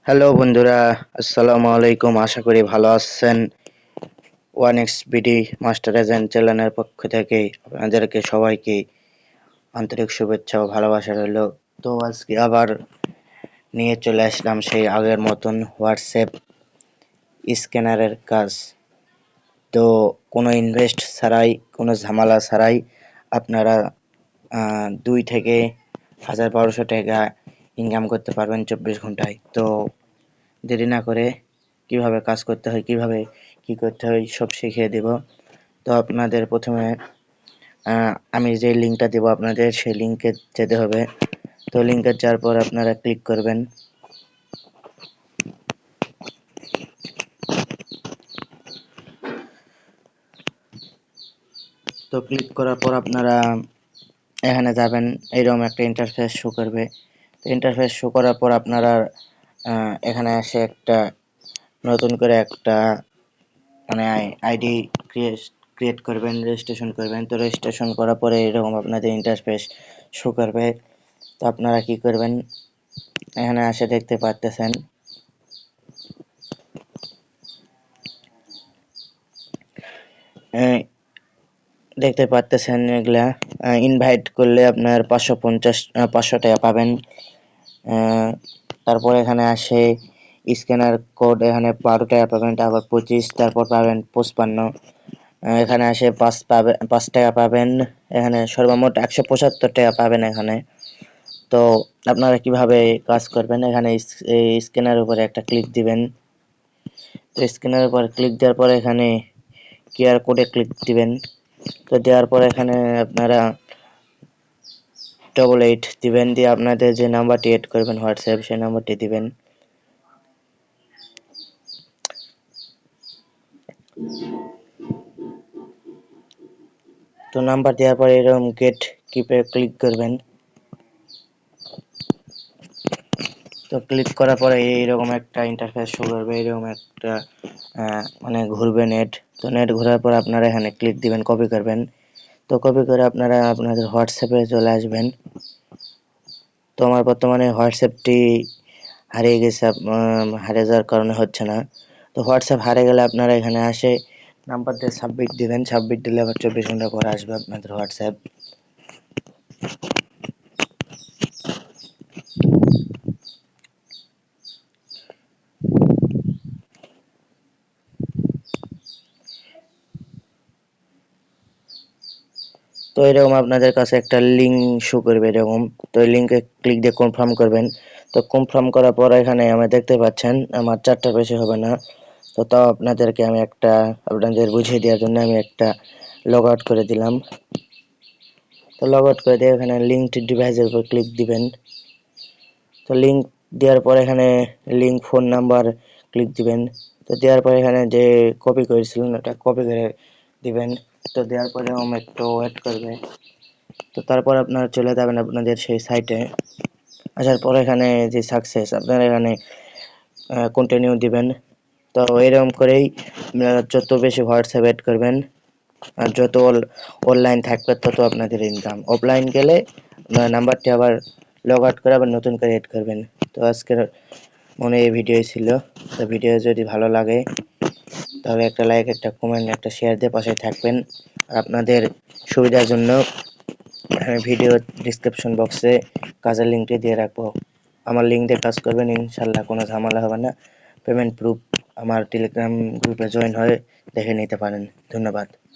Hello বন্ধুরা, আসসালামু আলাইকুম। আশা করি ভালো আছেন। One x BD master agent চ্যানেলের পক্ষ থেকে আপনাদেরকে সবাইকে আন্তরিক শুভেচ্ছা ও ভালোবাসা রইল। তো আজকে আবার নিয়ে চলে আসলাম সেই আগের মতন হোয়াটসঅ্যাপ স্ক্যানারের কাজ। তো কোনো ইনভেস্ট ছাড়াই, কোনো ঝামেলা ছাড়াই আপনারা 2 থেকে 1,000-1,200 টাকা ইনকাম করতে পারবেন 24 ঘন্টায়। তো দেরি না করে কিভাবে কাজ করতে হয়, কিভাবে কি করতে হয় সব শিখিয়ে দেব। তো আপনাদের প্রথমে আমি যে লিঙ্কটা দেব আপনাদের, সেই লিঙ্কে যেতে হবে। তো লিঙ্কে যাওয়ার পর আপনারা ক্লিক করবেন। তো ক্লিক করার পর আপনারা এখানে যাবেন, এইরকম একটা ইন্টারফেস শো করবে। ইন্টারফেস শো করার পর আপনারা এখানে এসে একটা নতুন করে একটা মানে আইডি ক্রিয়েট করবেন, রেজিস্ট্রেশন করবেন। তো রেজিস্ট্রেশন করার পরে এরকম আপনাদের ইন্টারফেস শো করবে। তো আপনারা কি করবেন, এখানে এসে দেখতে পাচ্ছেন এগুলা ইনভাইট করলে আপনার 500 টাকা পাবেন। তারপর এখানে আসে স্ক্যানার কোড, এখানে 12 টাকা পাবেন, তারপর 25, তারপর পাবেন 55। এখানে আসে 5 টাকা পাবেন। এখানে সর্বমোট 175 টাকা পাবেন এখানে। তো আপনারা কিভাবে কাজ করবেন, এখানে এই স্ক্যানার উপরে একটা ক্লিক দিবেন। তো স্ক্যানার উপর ক্লিক দেওয়ার পরে এখানে কিউআর কোডে ক্লিক দিবেন। তো দেওয়ার পর এখানে আপনারা 88 দিবেন, দিয়ে আপনাদের যে নাম্বারটি এড করবেন হোয়াটসঅ্যাপ, সেই নাম্বারটি দিবেন। তো নাম্বার দেওয়ার পরে এরকম গেট কিপে ক্লিক করবেন। তো ক্লিক করার পরে এইরকম একটা ইন্টারফেস শো করবে, এরকম একটা মানে ঘুরবে নেট। তো নেট ঘোরার পর আপনারা এখানে ক্লিক দিবেন, কপি করবেন। তো কপি করে আপনারা আপনাদের হোয়াটসঅ্যাপে চলে আসবেন। তো আমার বর্তমানে হোয়াটসঅ্যাপটি হারিয়ে গেছে, হারিয়ে যাওয়ার কারণে হচ্ছে না। তো হোয়াটসঅ্যাপ হারিয়ে গেলে আপনারা এখানে আসে নাম্বার দিয়ে সাবমিট দিবেন। সাবমিট দিলে আবার 24 ঘন্টা পরে আসবে আপনাদের হোয়াটসঅ্যাপ। তো এরকম আপনাদের কাছে একটা লিঙ্ক শো করবে এরকম। তো এই লিঙ্কে ক্লিক দিয়ে কনফার্ম করবেন। তো কনফার্ম করার পর এখানে আমি দেখতে পাচ্ছেন আমার 4টা বেশি হবে না। তো তাও আপনাদেরকে আমি একটা, আপনাদের বুঝিয়ে দেওয়ার জন্য আমি একটা লগ আউট করে দিলাম। তো লগ আউট করে দিয়ে এখানে লিঙ্কড ডিভাইসের উপর ক্লিক দিবেন। তো লিঙ্ক দেওয়ার পর এখানে লিঙ্ক ফোন নাম্বার ক্লিক দিবেন। তো দেওয়ার পর এখানে যে কপি করেছিলেন ওটা কপি করে দিবেন। তো দেওয়ার পরে একটু ওয়েট করবে। তো তারপর আপনারা চলে যাবেন আপনাদের সেই সাইটে। আসার পর এখানে যে সাকসেস, আপনারা এখানে কন্টিনিউ দিবেন। তো এরকম করেই আপনারা যত বেশি হোয়াটসঅ্যাপ এড করবেন আর যত অনলাইন থাকবে তত আপনাদের ইনকাম। অফলাইন গেলে নাম্বারটি আবার লগ আউট করে আবার নতুন করে এড করবেন। তো আজকের মনে এই ভিডিও ছিল। তো ভিডিও যদি ভালো লাগে তাহলে একটা লাইক, একটা কমেন্ট, একটা শেয়ার দিয়ে পাশে থাকবেন। আর আপনাদের সুবিধার জন্য আমি ভিডিও ডিসক্রিপশন বক্সে কাজের লিঙ্কটি দিয়ে রাখবো। আমার লিঙ্ক দিয়ে কাজ করবেন, ইনশাল্লাহ কোনো ঝামেলা হবে না। পেমেন্ট প্রুফ আমার টেলিগ্রাম গ্রুপে জয়েন হয়ে দেখে নিতে পারেন। ধন্যবাদ।